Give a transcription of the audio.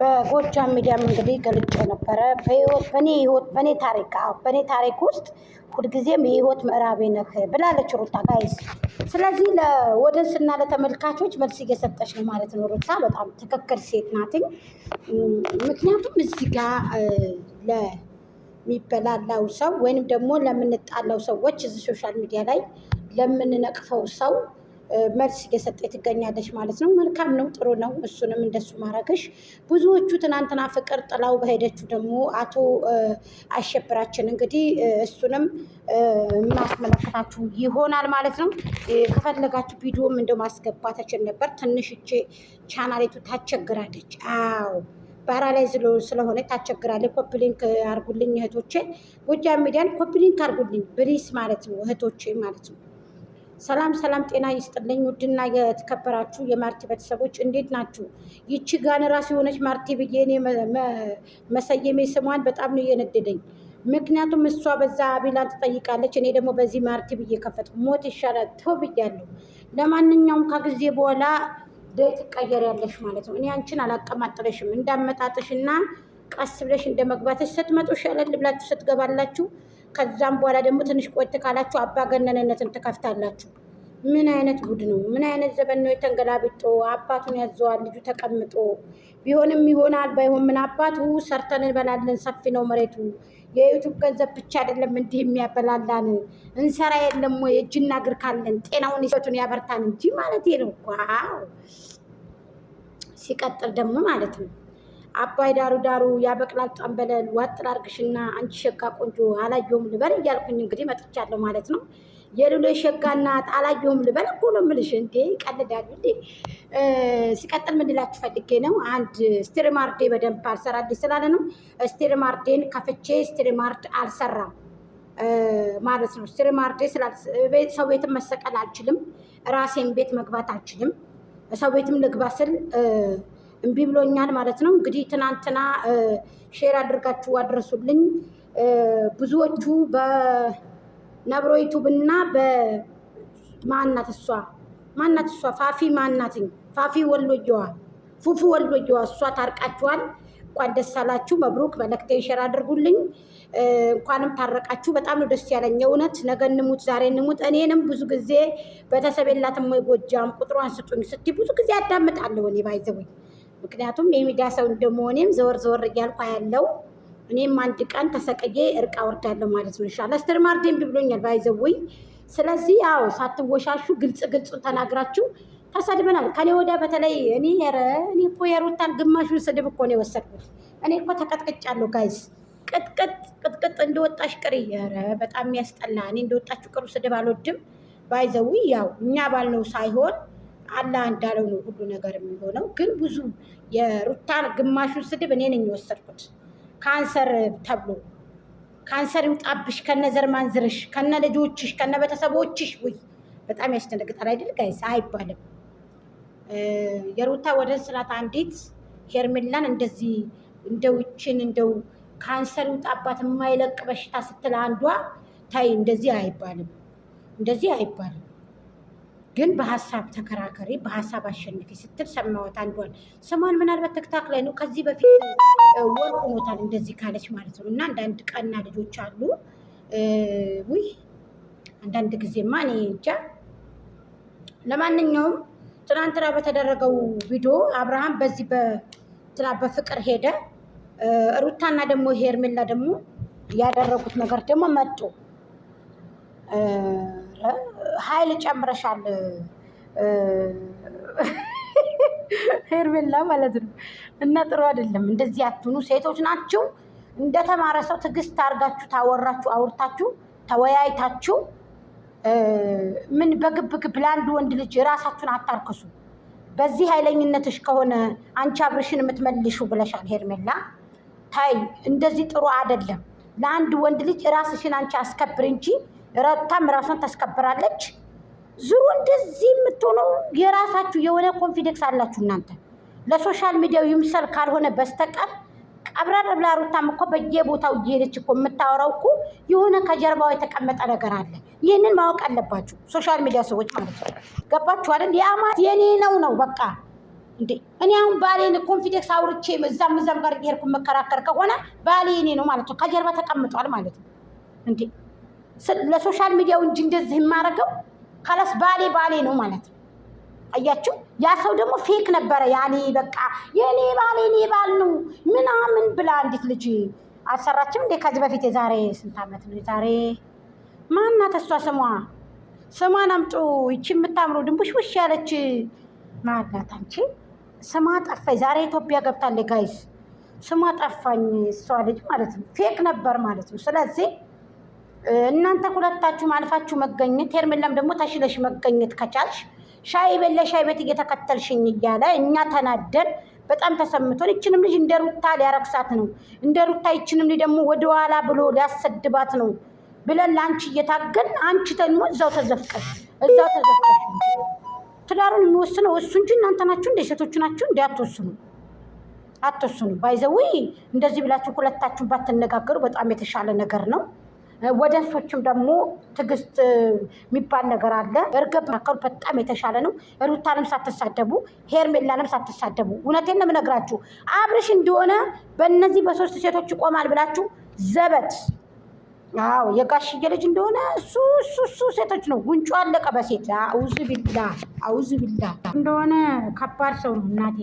በጎጃም ሚዲያም እንግዲህ ገልጬ ነበረ። በኔ ታሪክ ውስጥ ሁልጊዜም የህይወት ምዕራቤ ነህ ብላለች ሩታ ጋይስ። ስለዚህ ለወደንስና ለተመልካቾች መልስ እየሰጠች ነው ማለት ነው። ሩታ በጣም ትክክል ሴት ናትኝ። ምክንያቱም እዚህ ጋር ለሚበላላው ሰው ወይንም ደግሞ ለምንጣላው ሰዎች እዚህ ሶሻል ሚዲያ ላይ ለምንነቅፈው ሰው መልስ እየሰጠች ትገኛለች ማለት ነው። መልካም ነው፣ ጥሩ ነው። እሱንም እንደሱ ማድረግሽ ብዙዎቹ ትናንትና ፍቅር ጥላው በሄደችው ደግሞ አቶ አሸብራችን እንግዲህ እሱንም የማስመለከታችሁ ይሆናል ማለት ነው። ከፈለጋችሁ ቪዲዮም እንደው ማስገባት እችል ነበር። ትንሽ ቻናሌቱ ታስቸግራለች። አዎ ባራ ላይ ስለሆነ ታስቸግራለች። ኮፕሊንክ አርጉልኝ እህቶቼ፣ ጎጃም ሚዲያን ኮፕሊንክ አርጉልኝ ብሊስ ማለት ነው እህቶቼ ማለት ነው። ሰላም ሰላም፣ ጤና ይስጥልኝ ውድና የተከበራችሁ የማርቲ ቤተሰቦች እንዴት ናችሁ? ይቺ ጋን ራሱ የሆነች ማርቲ ብዬ እኔ መሰየሜ ስሟን በጣም ነው እየነደደኝ። ምክንያቱም እሷ በዛ ቢላን ትጠይቃለች፣ እኔ ደግሞ በዚህ ማርቲ ብዬ ከፈትኩ። ሞት ይሻላል ተው ብያለሁ። ለማንኛውም ከጊዜ በኋላ ትቀየሪያለሽ ማለት ነው። እኔ አንቺን አላቀማጥለሽም። እንዳመጣጥሽና ቀስ ብለሽ እንደመግባትሽ ስትመጡ ሸለል ብላችሁ ስትገባላችሁ ከዛም በኋላ ደግሞ ትንሽ ቆይት ካላችሁ አባገነንነትን ትከፍታላችሁ። ምን አይነት ጉድ ነው? ምን አይነት ዘመን ነው? የተንገላብጦ አባቱን ያዘዋል ልጁ ተቀምጦ። ቢሆንም ይሆናል፣ ባይሆን ምን አባቱ ሰርተን እንበላለን። ሰፊ ነው መሬቱ። የዩቱብ ገንዘብ ብቻ አይደለም እንዲህ የሚያበላላን። እንሰራ የለም ወይ? እጅና እግር ካለን ጤናውን ይሰጡን ያበርታን እንጂ ማለት ነው። ዋው! ሲቀጥል ደግሞ ማለት ነው አባይ ዳሩ ዳሩ ያበቅላል ጠንበለል ዋጥላ አርግሽና አንቺ ሸጋ ቆንጆ አላየሁም ልበል እያልኩኝ እንግዲህ መጥቻለሁ ማለት ነው። የሉሌ ሸጋ እናት አላየሁም ልበል እኮ ነው የምልሽ። እንዴ ይቀልዳሉ እንዴ? ሲቀጥል ምን ልላችሁ ፈልጌ ነው፣ አንድ ስትሪማርዴ በደንብ አልሰራልኝ ስላለ ነው። ስትሪማርዴን ከፍቼ ስትሪማርድ አልሰራም ማለት ነው። ስትሪማርዴ ሰው ቤትም መሰቀል አልችልም፣ ራሴን ቤት መግባት አልችልም። ሰው ቤትም ልግባ ስል እምቢ ብሎኛል ማለት ነው። እንግዲህ ትናንትና ሼር አድርጋችሁ አድረሱልኝ። ብዙዎቹ በነብሮ ዩቱብ እና በማናት እሷ ፋፊ ማናትኝ ፋፊ ወሎየዋ ፉፉ ወሎየዋ እሷ ታርቃችኋል። እንኳን ደስ አላችሁ፣ መብሩክ። መልእክቴን ሼር አድርጉልኝ። እንኳንም ታረቃችሁ። በጣም ነው ደስ ያለኝ እውነት። ነገ እንሙት ዛሬ እንሙት። እኔንም ብዙ ጊዜ ቤተሰብ የላትም ወይ ጎጃም ቁጥሯን ስጡኝ ስትይ ብዙ ጊዜ አዳምጣለሁ እኔ ባይዘውኝ። ምክንያቱም የሚዲያ ሰው እንደመሆኔም ዘወር ዘወር እያልኳ ያለው እኔም አንድ ቀን ተሰቀዬ እርቅ አወርዳለሁ ማለት ነው። ኢንሻአላህ ስትሪማርዴን ብሎኛል ባይዘውኝ። ስለዚህ ያው ሳትወሻሹ ግልጹን ተናግራችሁ ተሰድበናል። ከኔ ወዲያ በተለይ እኔ እኮ የሩታን ግማሹን ስድብ እኮ ነው የወሰድኩት። እኔ እኮ ተቀጥቅጫለሁ ጋይስ። ቅጥቅጥ እንደወጣሽ ቅሪ። ኧረ በጣም የሚያስጠላ። እኔ እንደወጣችሁ ቅሩ ስድብ አልወድም ባይዘውኝ። ያው እኛ ባልነው ሳይሆን አላህ እንዳለው ነው ሁሉ ነገር የሚሆነው። ግን ብዙ የሩታን ግማሹን ስድብ እኔ ነኝ የወሰድኩት። ካንሰር ተብሎ ካንሰር ይውጣብሽ ከነዘር ማንዝርሽ ከነ ልጆችሽ ከነ ቤተሰቦችሽ። ውይ በጣም ያስደነግጣል አይደል ጋይስ? አይባልም። የሩታ ወደ ስራት አንዲት ሄርሜላን እንደዚህ እንደው ካንሰር ይውጣባት የማይለቅ በሽታ ስትል አንዷ ታይ እንደዚህ አይባልም፣ እንደዚህ አይባልም። ግን በሀሳብ ተከራከሪ፣ በሀሳብ አሸንፊ ስትል ሰማሁት። አንዷን ስሟን ምናልባት ትክታክ ላይ ነው ከዚህ በፊት ወር ሆኖታል እንደዚህ ካለች ማለት ነው። እና አንዳንድ ቀና ልጆች አሉ። ውይ አንዳንድ ጊዜማ እኔ እንጃ። ለማንኛውም ትናንትና በተደረገው ቪዲዮ አብርሃም በዚህ በፍቅር ሄደ። ሩታና ደግሞ ሄርሜላ ደግሞ ያደረጉት ነገር ደግሞ መጡ። ኃይል ጨምረሻል ሄርሜላ ማለት ነው። እና ጥሩ አይደለም፣ እንደዚህ አትሁኑ። ሴቶች ናችሁ። እንደተማረ ሰው ትዕግስት አድርጋችሁ አውርታችሁ ተወያይታችሁ ምን በግብ ለአንድ ወንድ ልጅ ራሳችሁን አታርክሱ። በዚህ ኃይለኝነትሽ ከሆነ አንቺ አብርሽን የምትመልሹ ብለሻል ሄርሜላ። ታይ እንደዚህ ጥሩ አይደለም። ለአንድ ወንድ ልጅ ራስሽን አንቺ አስከብር እንጂ ሩታም ራሷን ታስከብራለች። ዙሩ እንደዚህ የምትሆነው የራሳችሁ የሆነ ኮንፊደንስ አላችሁ እናንተ። ለሶሻል ሚዲያው ይምሰል ካልሆነ በስተቀር ቀብረር ብላ ሩታም እኮ በየቦታው እየሄደች እኮ የምታወራው እኮ የሆነ ከጀርባው የተቀመጠ ነገር አለ። ይህንን ማወቅ አለባችሁ ሶሻል ሚዲያ ሰዎች ማለት ነው። ገባችሁ አይደል? የአማት የኔ ነው በቃ እንዴ እኔ አሁን ባሌን ኮንፊደንስ አውርቼ እዛም ጋር እየሄድኩ መከራከር ከሆነ ባሌ እኔ ነው ማለት ነው፣ ከጀርባ ተቀምጧል ማለት ነው። እንዴ ለሶሻል ሚዲያው እንጂ እንደዚህ የማደርገው ካላስ ባሌ ነው ማለት ነው። አያችሁ፣ ያ ሰው ደግሞ ፌክ ነበረ። ያኔ በቃ የኔ ባል ነው ምናምን ብላ እንዴት ልጅ አልሰራችም እንዴ? ከዚህ በፊት የዛሬ ስንት ዓመት ነው? የዛሬ ማናት እሷ? ስሟን አምጡ። ይቺ የምታምሩ ድንቡሽቡሽ ያለች ማናት? አንቺ ስሟ ጠፋኝ። ዛሬ ኢትዮጵያ ገብታለች ጋይስ። ስሟ ጠፋኝ። እሷ ልጅ ማለት ነው ፌክ ነበር ማለት ነው። ስለዚህ እናንተ ሁለታችሁ አልፋችሁ መገኘት፣ ሄርሜላም ደግሞ ተሽለሽ መገኘት ከቻልሽ ሻይ ቤት ለሻይ ቤት እየተከተልሽኝ እያለ እኛ ተናደን በጣም ተሰምቶን ይችንም ልጅ እንደ ሩታ ሊያረክሳት ነው፣ እንደ ሩታ ይችንም ልጅ ደግሞ ወደኋላ ብሎ ሊያሰድባት ነው ብለን ለአንቺ እየታገን አንቺ ደግሞ እዛው ተዘፍቀሽ ትዳሩን የሚወስነው እሱ እንጂ እናንተ ናችሁ እንደ ሴቶቹ ናችሁ እንደ አትወስኑ። ባይዘዊ እንደዚህ ብላችሁ ሁለታችሁን ባትነጋገሩ በጣም የተሻለ ነገር ነው። ወደንሶችም ደግሞ ትዕግስት የሚባል ነገር አለ። እርግብ መከሩ በጣም የተሻለ ነው። ሩታንም ሳትሳደቡ ሄርሜላንም ሳትሳደቡ፣ እውነቴን ነው የምነግራችሁ። አብርሽ እንደሆነ በእነዚህ በሶስት ሴቶች ይቆማል ብላችሁ ዘበት። አዎ የጋሽዬ ልጅ እንደሆነ እሱ ሴቶች ነው። ጉንጩ አለቀ በሴት አውዝ ቢላ እንደሆነ ከባድ ሰው ነው እናቴ።